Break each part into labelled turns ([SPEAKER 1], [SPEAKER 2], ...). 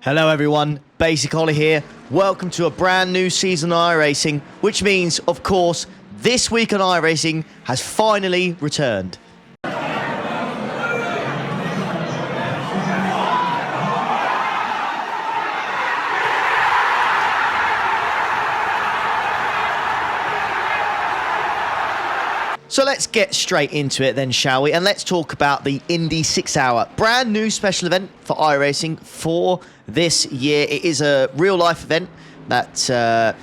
[SPEAKER 1] Hello everyone, Basic Ollie here. Welcome to a brand new season of iRacing, which means, of course, this week on iRacing has finally returned. So let's get straight into it then, shall we? And let's talk about the Indy 6 Hour. Brand new special event for iRacing for this year. It is a real-life event that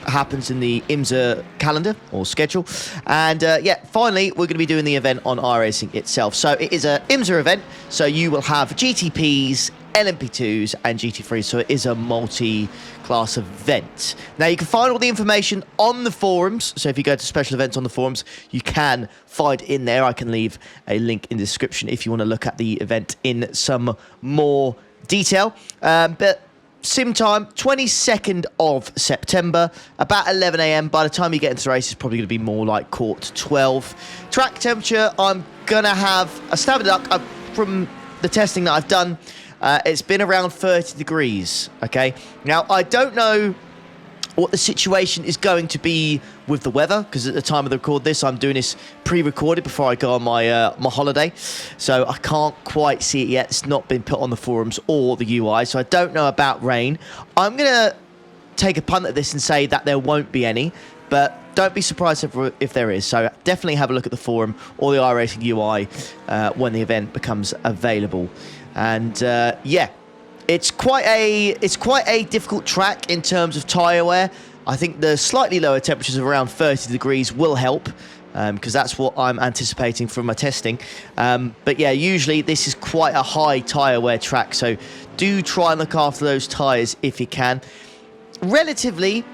[SPEAKER 1] happens in the IMSA calendar or schedule. And yeah, finally, we're going to be doing the event on iRacing itself. So it is an IMSA event, so you will have GTPs, LMP2s and GT3s, so it is a multi-class event. Now, you can find all the information on the forums, so if you go to special events on the forums, you can find it in there. I can leave a link in the description if you want to look at the event in some more detail. But sim time, 22nd of September, about 11 AM. By the time you get into the race, it's probably going to be more like quarter to 12. Track temperature, I'm going to have a stab at it from the testing that I've done. It's been around 30 degrees, okay? Now, I don't know what the situation is going to be with the weather, because at the time of the record this, I'm doing this pre-recorded before I go on my my holiday. So I can't quite see it yet. It's not been put on the forums or the UI, so I don't know about rain. I'm going to take a punt at this and say that there won't be any, but don't be surprised if there is. So definitely have a look at the forum or the iRacing UI when the event becomes available. And yeah, it's quite a difficult track in terms of tyre wear. I think the slightly lower temperatures of around 30 degrees will help, because that's what I'm anticipating from my testing. But yeah, usually this is quite a high tyre wear track, so do try and look after those tyres if you can. Relatively,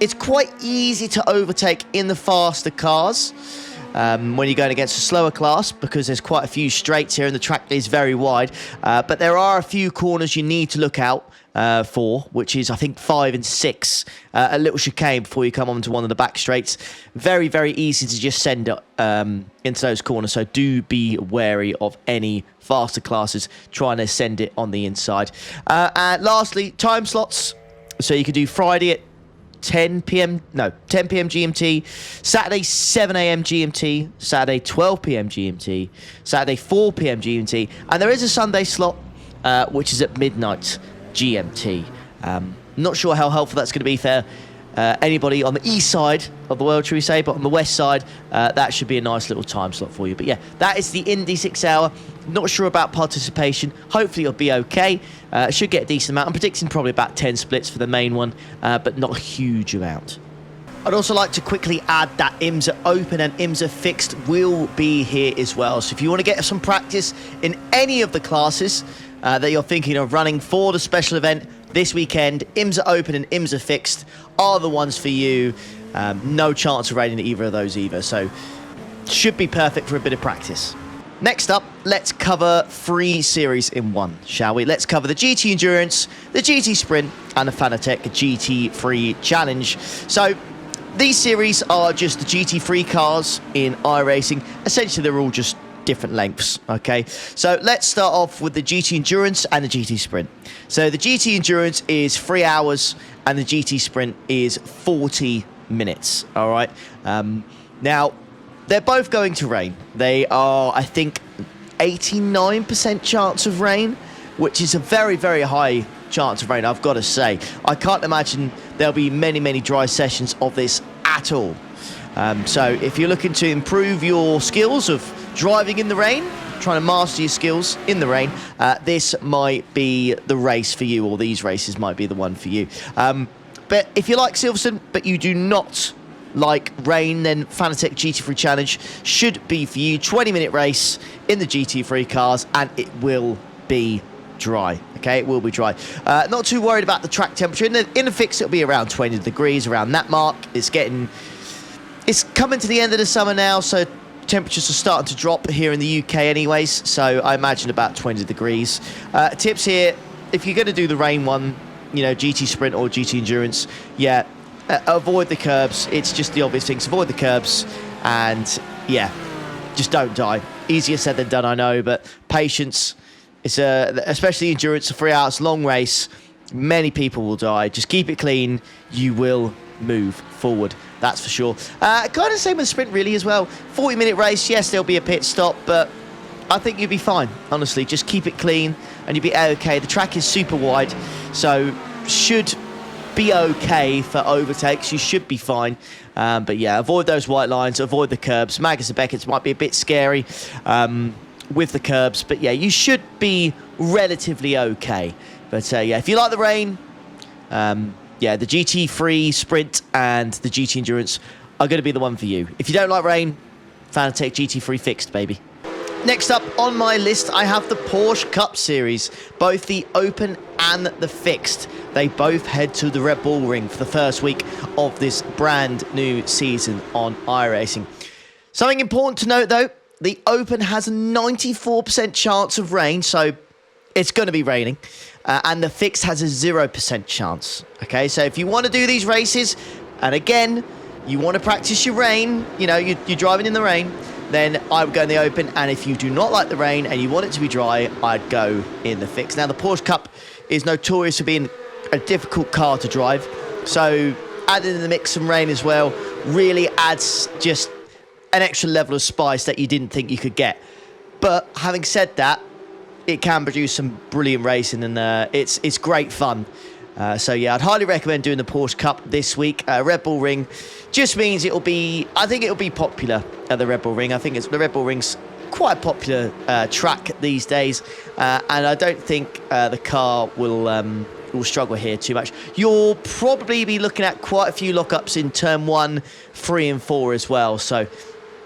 [SPEAKER 1] it's quite easy to overtake in the faster cars when you're going against a slower class, because there's quite a few straights here and the track is very wide. But there are a few corners you need to look out for, which is, I think, 5 and 6. A little chicane before you come onto one of the back straights. Very, very easy to just send it into those corners, so do be wary of any faster classes trying to send it on the inside. And lastly, time slots. So you could do Friday at 10 p.m. GMT, Saturday 7 a.m. GMT, Saturday 12 p.m. GMT, Saturday 4 p.m. GMT, and there is a Sunday slot which is at midnight GMT. Not sure how helpful that's going to be for anybody on the east side of the world, should we say, but on the west side, that should be a nice little time slot for you. But yeah, that is the Indy 6 Hour. Not sure about participation. Hopefully it'll be okay. Should get a decent amount. I'm predicting probably about 10 splits for the main one, but not a huge amount. I'd also like to quickly add that IMSA Open and IMSA Fixed will be here as well. So if you want to get some practice in any of the classes that you're thinking of running for the special event this weekend, IMSA Open and IMSA Fixed are the ones for you. No chance of rating either of those either, so should be perfect for a bit of practice. Next up, let's cover 3 series in one, shall we? Let's cover the GT Endurance, the GT Sprint, and the Fanatec GT3 Challenge. So these series are just the GT3 cars in iRacing. Essentially, they're all just different lengths, okay? So let's start off with the GT Endurance and the GT Sprint. So the GT Endurance is 3 hours and the GT Sprint is 40 minutes, all right? Now, they're both going to rain. They are, I think, 89% chance of rain, which is a very, very high chance of rain, I've got to say. I can't imagine there'll be many, many dry sessions of this at all. So if you're looking to improve your skills of driving in the rain, trying to master your skills in the rain, this might be the race for you, or these races might be the one for you. But if you like Silverstone, but you do not like rain, then Fanatec GT3 Challenge should be for you. 20-minute race in the GT3 cars, and it will be dry. Okay, it will be dry. Not too worried about the track temperature. In the fix, it'll be around 20 degrees, around that mark. It's coming to the end of the summer now, so temperatures are starting to drop here in the UK anyways, so I imagine about 20 degrees. Tips here, if you're going to do the rain one, you know, GT Sprint or GT Endurance, yeah, avoid the curbs. It's just the obvious things. Avoid the curbs, and yeah, just don't die. Easier said than done, I know, but patience It's especially endurance, a 3 hours long race. Many people will die. Just keep it clean. You will move forward. That's for sure. Kind of the same with the sprint really as well. 40-minute race. Yes, there'll be a pit stop, but I think you'll be fine. Honestly, just keep it clean and you'll be okay. The track is super wide, so should be okay for overtakes. You should be fine. But yeah, avoid those white lines, avoid the curbs. Maggers and Beckett's might be a bit scary with the curbs, but yeah, you should be relatively okay. But yeah, if you like the rain, yeah, the GT3 Sprint and the GT Endurance are going to be the one for you. If you don't like rain, Fanatec GT3 Fixed, baby. Next up on my list, I have the Porsche Cup Series, both the Open and the Fixed. They both head to the Red Bull Ring for the first week of this brand new season on iRacing. Something important to note, though, the Open has a 94% chance of rain, so it's going to be raining. And the Fixed has a 0% chance. Okay, so if you want to do these races, and again, you want to practice your rain, you know, you're driving in the rain, then I would go in the Open. And if you do not like the rain and you want it to be dry, I'd go in the Fixed. Now, the Porsche Cup is notorious for being a difficult car to drive. So adding in the mix some rain as well really adds just an extra level of spice that you didn't think you could get. But having said that, it can produce some brilliant racing, and it's great fun. So yeah, I'd highly recommend doing the Porsche Cup this week. Red Bull Ring just means I think it'll be popular at the Red Bull Ring. I think the Red Bull Ring's quite a popular track these days, and I don't think the car will struggle here too much. You'll probably be looking at quite a few lockups in turn 1, 3 and 4 as well. So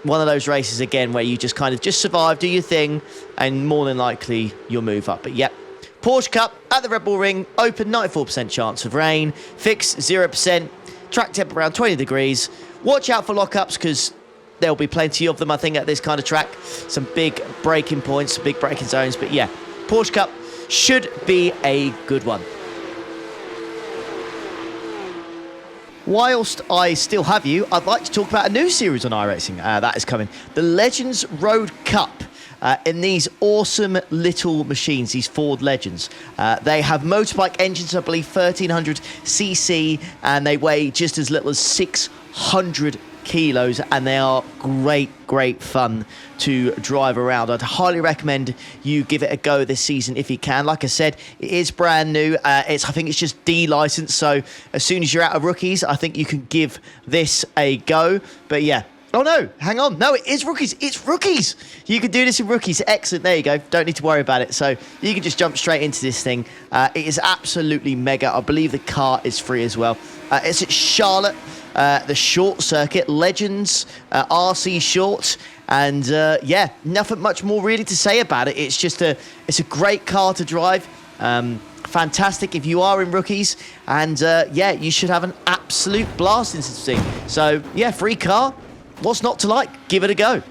[SPEAKER 1] one of those races again where you just kind of just survive, do your thing, and more than likely you'll move up. But yep, Porsche Cup at the Red Bull Ring, Open 94% chance of rain, Fixed 0%, track temp around 20 degrees. Watch out for lockups because there'll be plenty of them, I think, at this kind of track. Some big braking points, some big braking zones. But yeah, Porsche Cup should be a good one. Whilst I still have you, I'd like to talk about a new series on iRacing that is coming. The Legends Road Cup. In these awesome little machines, these Ford Legends. They have motorbike engines, I believe 1300cc, and they weigh just as little as 600 kilos, and they are great fun to drive around. I'd highly recommend you give it a go this season if you can. Like I said, it is brand new. I think it's just D licensed, so as soon as you're out of rookies, I think you can give this a go. But yeah. Oh no, hang on. No, it is rookies. It's rookies. You can do this in rookies. Excellent. There you go. Don't need to worry about it. So you can just jump straight into this thing. It is absolutely mega. I believe the car is free as well. It's at Charlotte, the short circuit, Legends RC Short. And yeah, nothing much more really to say about it. It's just it's a great car to drive. Fantastic if you are in rookies. And yeah, you should have an absolute blast in this thing. So yeah, free car. What's not to like? Give it a go.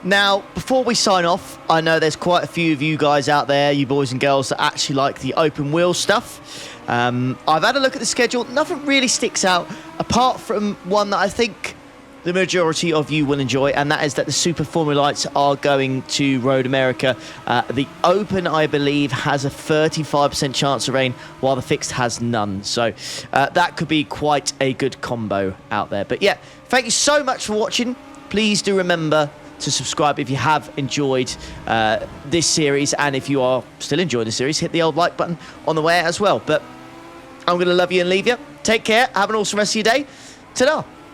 [SPEAKER 1] Now, before we sign off, I know there's quite a few of you guys out there, you boys and girls, that actually like the open wheel stuff. I've had a look at the schedule. Nothing really sticks out, apart from one that I think the majority of you will enjoy, and that is that the Super Formula Lights are going to Road America. The Open, I believe, has a 35% chance of rain, while the Fixed has none. So that could be quite a good combo out there. But yeah, thank you so much for watching. Please do remember to subscribe if you have enjoyed this series, and if you are still enjoying the series, hit the old like button on the way out as well. But I'm going to love you and leave you. Take care. Have an awesome rest of your day. Ta-da.